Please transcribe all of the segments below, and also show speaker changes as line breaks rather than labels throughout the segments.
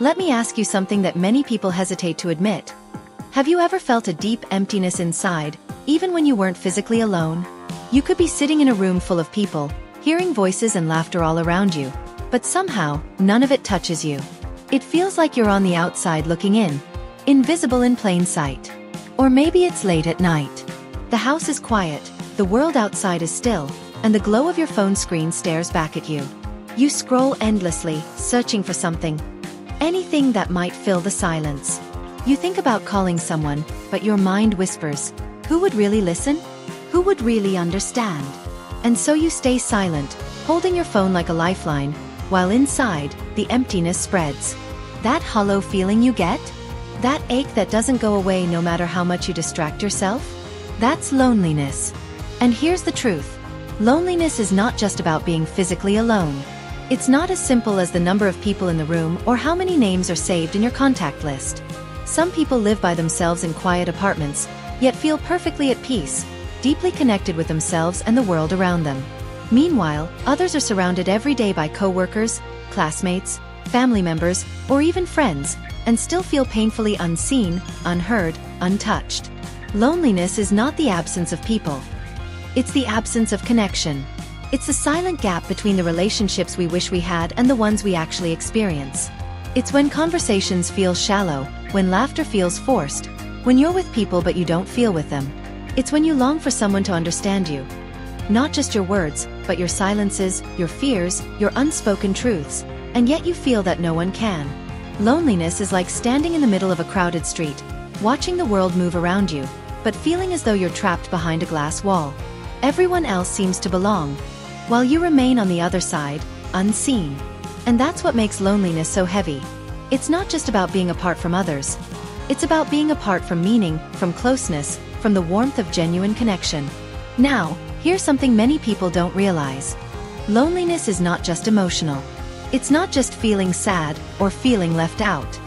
Let me ask you something that many people hesitate to admit. Have you ever felt a deep emptiness inside, even when you weren't physically alone? You could be sitting in a room full of people, hearing voices and laughter all around you, but somehow, none of it touches you. It feels like you're on the outside looking in, invisible in plain sight. Or maybe it's late at night. The house is quiet, the world outside is still, and the glow of your phone screen stares back at you. You scroll endlessly, searching for something. Anything that might fill the silence. You think about calling someone, but your mind whispers, who would really listen? Who would really understand? And so you stay silent, holding your phone like a lifeline, while inside, the emptiness spreads. That hollow feeling you get? That ache that doesn't go away no matter how much you distract yourself? That's loneliness. And here's the truth. Loneliness is not just about being physically alone. It's not as simple as the number of people in the room or how many names are saved in your contact list. Some people live by themselves in quiet apartments, yet feel perfectly at peace, deeply connected with themselves and the world around them. Meanwhile, others are surrounded every day by coworkers, classmates, family members, or even friends, and still feel painfully unseen, unheard, untouched. Loneliness is not the absence of people. It's the absence of connection. It's the silent gap between the relationships we wish we had and the ones we actually experience. It's when conversations feel shallow, when laughter feels forced, when you're with people but you don't feel with them. It's when you long for someone to understand you. Not just your words, but your silences, your fears, your unspoken truths, and yet you feel that no one can. Loneliness is like standing in the middle of a crowded street, watching the world move around you, but feeling as though you're trapped behind a glass wall. Everyone else seems to belong, while you remain on the other side, unseen. And that's what makes loneliness so heavy. It's not just about being apart from others. It's about being apart from meaning, from closeness, from the warmth of genuine connection. Now, here's something many people don't realize. Loneliness is not just emotional. It's not just feeling sad or feeling left out.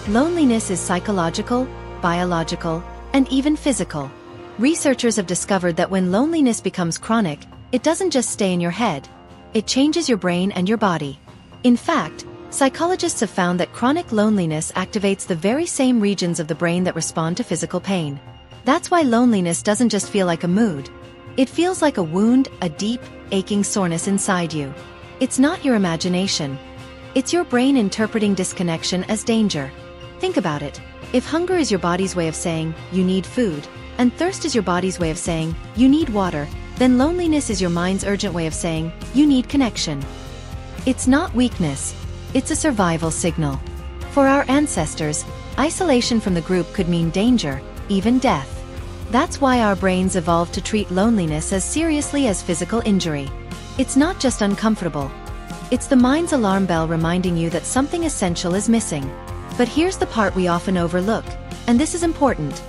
Loneliness is psychological, biological, and even physical. Researchers have discovered that when loneliness becomes chronic, it doesn't just stay in your head. It changes your brain and your body. In fact, psychologists have found that chronic loneliness activates the very same regions of the brain that respond to physical pain. That's why loneliness doesn't just feel like a mood. It feels like a wound, a deep, aching soreness inside you. It's not your imagination. It's your brain interpreting disconnection as danger. Think about it. If hunger is your body's way of saying, you need food, and thirst is your body's way of saying, you need water, then loneliness is your mind's urgent way of saying, you need connection. It's not weakness. It's a survival signal. For our ancestors, isolation from the group could mean danger, even death. That's why our brains evolved to treat loneliness as seriously as physical injury. It's not just uncomfortable. It's the mind's alarm bell reminding you that something essential is missing. But here's the part we often overlook, and this is important.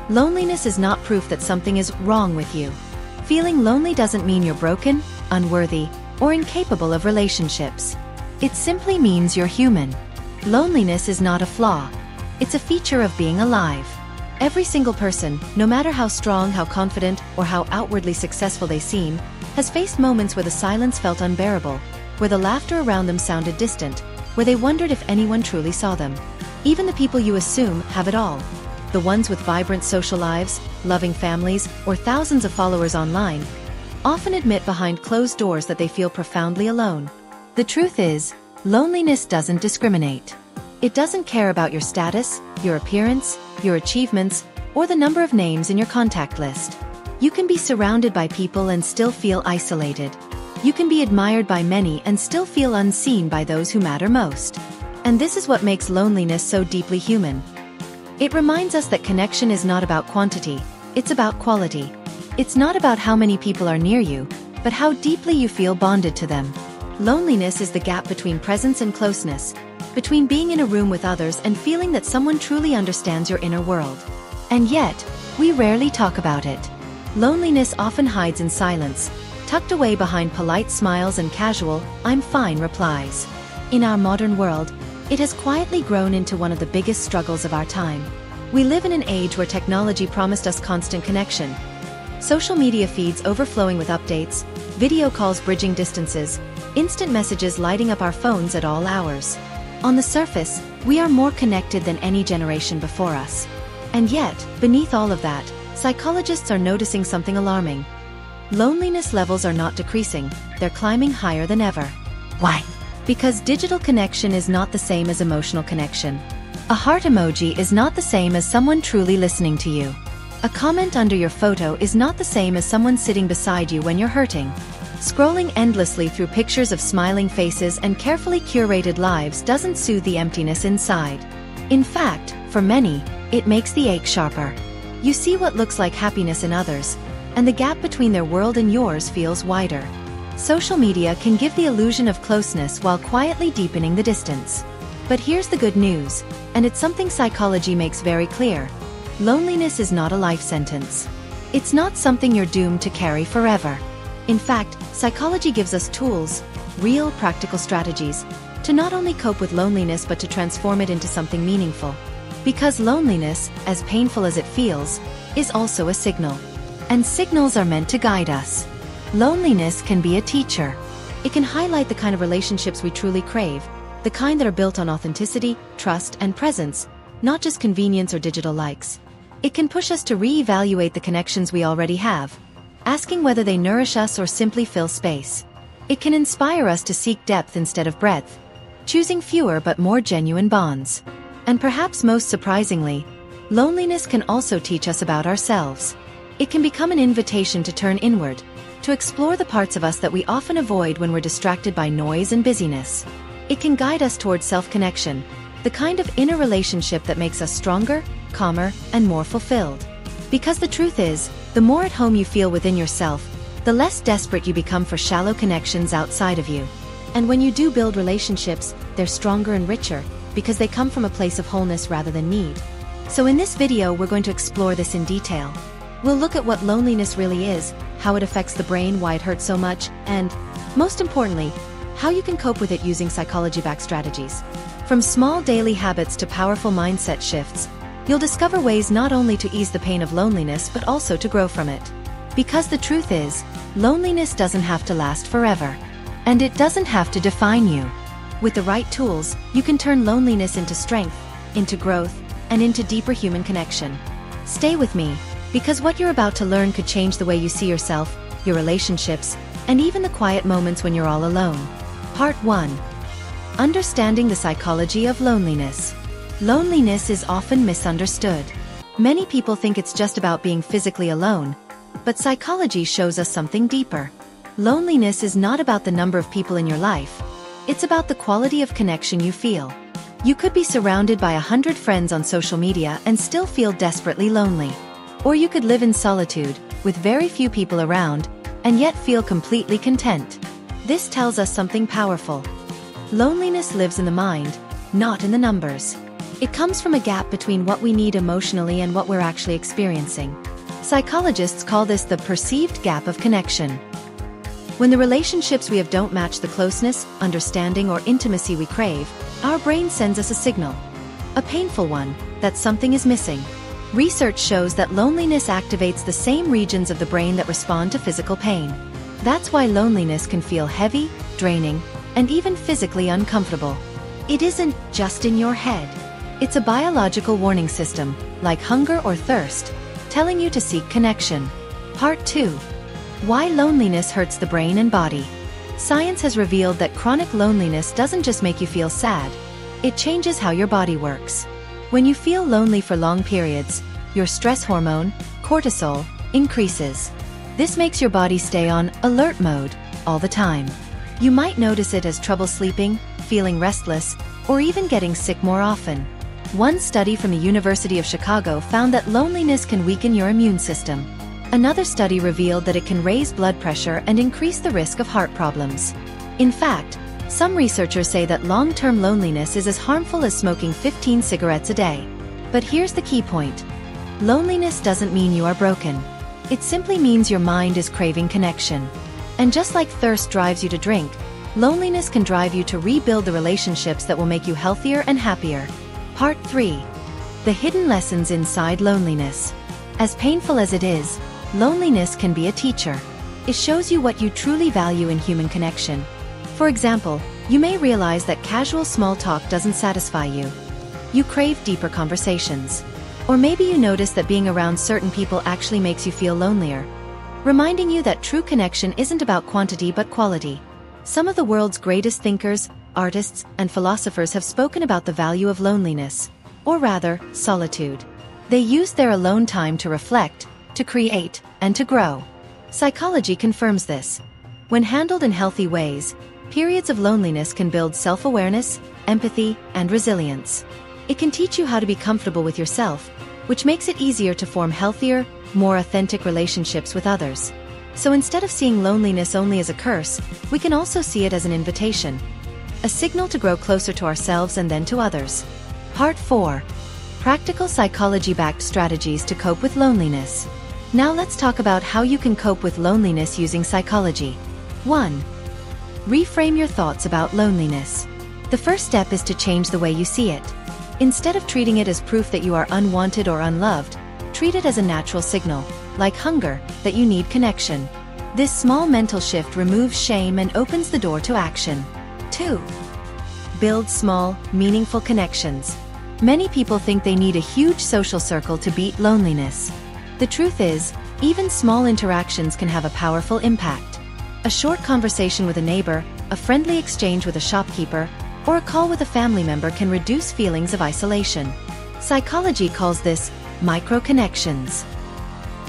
Loneliness is not proof that something is wrong with you. Feeling lonely doesn't mean you're broken, unworthy, or incapable of relationships. It simply means you're human. Loneliness is not a flaw. It's a feature of being alive. Every single person, no matter how strong, how confident, or how outwardly successful they seem, has faced moments where the silence felt unbearable, where the laughter around them sounded distant, where they wondered if anyone truly saw them. Even the people you assume have it all. The ones with vibrant social lives, loving families, or thousands of followers online, often admit behind closed doors that they feel profoundly alone. The truth is, loneliness doesn't discriminate. It doesn't care about your status, your appearance, your achievements, or the number of names in your contact list. You can be surrounded by people and still feel isolated. You can be admired by many and still feel unseen by those who matter most. And this is what makes loneliness so deeply human. It reminds us that connection is not about quantity, it's about quality. It's not about how many people are near you, but how deeply you feel bonded to them. Loneliness is the gap between presence and closeness, between being in a room with others and feeling that someone truly understands your inner world. And yet, we rarely talk about it. Loneliness often hides in silence, tucked away behind polite smiles and casual, "I'm fine" replies. In our modern world, it has quietly grown into one of the biggest struggles of our time. We live in an age where technology promised us constant connection. Social media feeds overflowing with updates, video calls bridging distances, instant messages lighting up our phones at all hours. On the surface, we are more connected than any generation before us. And yet, beneath all of that, psychologists are noticing something alarming. Loneliness levels are not decreasing, they're climbing higher than ever. Why? Because digital connection is not the same as emotional connection. A heart emoji is not the same as someone truly listening to you. A comment under your photo is not the same as someone sitting beside you when you're hurting. Scrolling endlessly through pictures of smiling faces and carefully curated lives doesn't soothe the emptiness inside. In fact, for many, it makes the ache sharper. You see what looks like happiness in others, and the gap between their world and yours feels wider. Social media can give the illusion of closeness while quietly deepening the distance. But here's the good news, and it's something psychology makes very clear. Loneliness is not a life sentence. It's not something you're doomed to carry forever. In fact, psychology gives us tools, real practical strategies, to not only cope with loneliness but to transform it into something meaningful. Because loneliness, as painful as it feels, is also a signal. And signals are meant to guide us. Loneliness can be a teacher. It can highlight the kind of relationships we truly crave, the kind that are built on authenticity, trust, and presence, not just convenience or digital likes. It can push us to re-evaluate the connections we already have, asking whether they nourish us or simply fill space. It can inspire us to seek depth instead of breadth, choosing fewer but more genuine bonds. And perhaps most surprisingly, loneliness can also teach us about ourselves. It can become an invitation to turn inward, to explore the parts of us that we often avoid when we're distracted by noise and busyness. It can guide us towards self-connection, the kind of inner relationship that makes us stronger, calmer, and more fulfilled. Because the truth is, the more at home you feel within yourself, the less desperate you become for shallow connections outside of you. And when you do build relationships, they're stronger and richer, because they come from a place of wholeness rather than need. So in this video, we're going to explore this in detail. We'll look at what loneliness really is, how it affects the brain, why it hurts so much, and, most importantly, how you can cope with it using psychology-backed strategies. From small daily habits to powerful mindset shifts, you'll discover ways not only to ease the pain of loneliness but also to grow from it. Because the truth is, loneliness doesn't have to last forever. And it doesn't have to define you. With the right tools, you can turn loneliness into strength, into growth, and into deeper human connection. Stay with me, because what you're about to learn could change the way you see yourself, your relationships, and even the quiet moments when you're all alone. Part 1. Understanding the psychology of loneliness. Loneliness is often misunderstood. Many people think it's just about being physically alone, but psychology shows us something deeper. Loneliness is not about the number of people in your life. It's about the quality of connection you feel. You could be surrounded by 100 friends on social media and still feel desperately lonely. Or you could live in solitude, with very few people around, and yet feel completely content. This tells us something powerful. Loneliness lives in the mind, not in the numbers. It comes from a gap between what we need emotionally and what we're actually experiencing. Psychologists call this the perceived gap of connection. When the relationships we have don't match the closeness, understanding, or intimacy we crave, our brain sends us a signal. A painful one, that something is missing. Research shows that loneliness activates the same regions of the brain that respond to physical pain. That's why loneliness can feel heavy, draining, and even physically uncomfortable. It isn't just in your head. It's a biological warning system, like hunger or thirst, telling you to seek connection. Part 2. Why loneliness hurts the brain and body. Science has revealed that chronic loneliness doesn't just make you feel sad. It changes how your body works. When you feel lonely for long periods, your stress hormone, cortisol, increases. This makes your body stay on alert mode all the time. You might notice it as trouble sleeping, feeling restless, or even getting sick more often. One study from the University of Chicago found that loneliness can weaken your immune system. Another study revealed that it can raise blood pressure and increase the risk of heart problems. In fact, some researchers say that long-term loneliness is as harmful as smoking 15 cigarettes a day. But here's the key point. Loneliness doesn't mean you are broken. It simply means your mind is craving connection. And just like thirst drives you to drink, loneliness can drive you to rebuild the relationships that will make you healthier and happier. Part 3. The hidden lessons inside loneliness. As painful as it is, loneliness can be a teacher. It shows you what you truly value in human connection. For example, You may realize that casual small talk doesn't satisfy you. You crave deeper conversations. Or maybe you notice that being around certain people actually makes you feel lonelier, reminding you that true connection isn't about quantity but quality. Some of the world's greatest thinkers, artists, and philosophers have spoken about the value of loneliness, or rather, solitude. They used their alone time to reflect, to create, and to grow. Psychology confirms this. When handled in healthy ways, periods of loneliness can build self-awareness, empathy, and resilience. It can teach you how to be comfortable with yourself, which makes it easier to form healthier, more authentic relationships with others. So instead of seeing loneliness only as a curse, we can also see it as an invitation. A signal to grow closer to ourselves and then to others. Part 4. Practical psychology-backed strategies to cope with loneliness. Now let's talk about how you can cope with loneliness using psychology. 1. Reframe your thoughts about loneliness. The first step is to change the way you see it. Instead of treating it as proof that you are unwanted or unloved, treat it as a natural signal, like hunger, that you need connection. This small mental shift removes shame and opens the door to action. 2. Build small, meaningful connections. Many people think they need a huge social circle to beat loneliness. The truth is, even small interactions can have a powerful impact. A short conversation with a neighbor, a friendly exchange with a shopkeeper, or a call with a family member can reduce feelings of isolation. Psychology calls this micro-connections.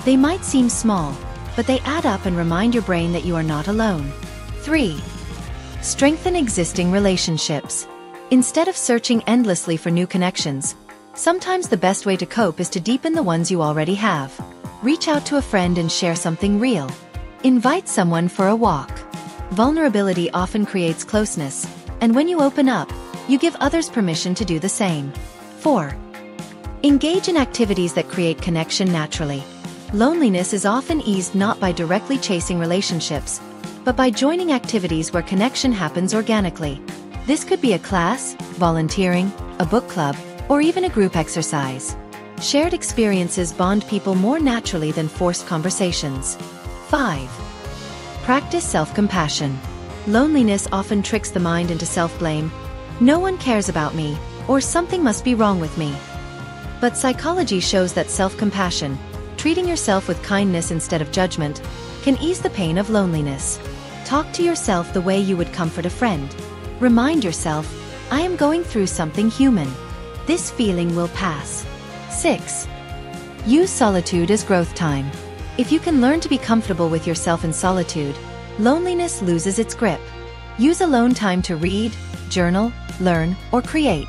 They might seem small, but they add up and remind your brain that you are not alone. 3. Strengthen existing relationships. Instead of searching endlessly for new connections, sometimes the best way to cope is to deepen the ones you already have. Reach out to a friend and share something real. Invite someone for a walk. Vulnerability often creates closeness, and when you open up, you give others permission to do the same. 4. Engage in activities that create connection naturally. Loneliness is often eased not by directly chasing relationships, but by joining activities where connection happens organically. This could be a class, volunteering, a book club, or even a group exercise. Shared experiences bond people more naturally than forced conversations. 5. Practice self-compassion. Loneliness often tricks the mind into self-blame. No one cares about me, or something must be wrong with me. But psychology shows that self-compassion, treating yourself with kindness instead of judgment, can ease the pain of loneliness. Talk to yourself the way you would comfort a friend. Remind yourself, I am going through something human. This feeling will pass. 6. Use solitude as growth time. If you can learn to be comfortable with yourself in solitude, loneliness loses its grip. Use alone time to read, journal, learn, or create.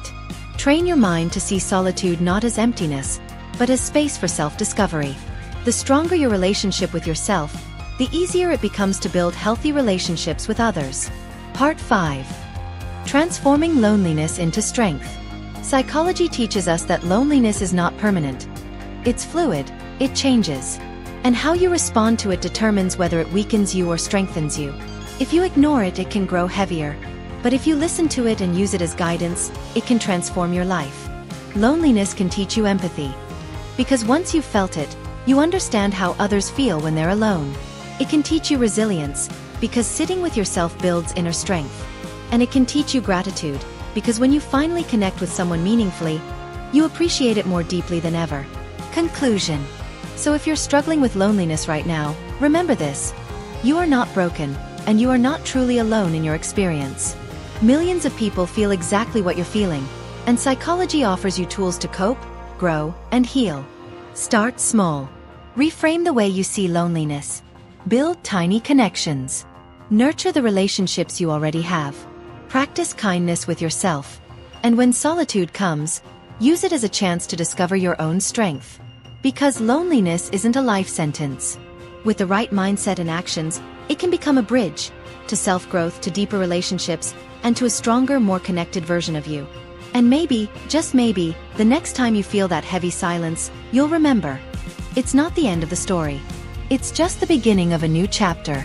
Train your mind to see solitude not as emptiness, but as space for self-discovery. The stronger your relationship with yourself, the easier it becomes to build healthy relationships with others. Part 5. Transforming loneliness into strength. Psychology teaches us that loneliness is not permanent. It's fluid, it changes. And how you respond to it determines whether it weakens you or strengthens you. If you ignore it, it can grow heavier. But if you listen to it and use it as guidance, it can transform your life. Loneliness can teach you empathy. Because once you've felt it, you understand how others feel when they're alone. It can teach you resilience, because sitting with yourself builds inner strength. And it can teach you gratitude, because when you finally connect with someone meaningfully, you appreciate it more deeply than ever. Conclusion. So if you're struggling with loneliness right now, remember this. You are not broken, and you are not truly alone in your experience. Millions of people feel exactly what you're feeling, and psychology offers you tools to cope, grow, and heal. Start small. Reframe the way you see loneliness. Build tiny connections. Nurture the relationships you already have. Practice kindness with yourself. And when solitude comes, use it as a chance to discover your own strength. Because loneliness isn't a life sentence. With the right mindset and actions, it can become a bridge to self-growth, to deeper relationships, and to a stronger, more connected version of you. And maybe, just maybe, the next time you feel that heavy silence, you'll remember. It's not the end of the story. It's just the beginning of a new chapter.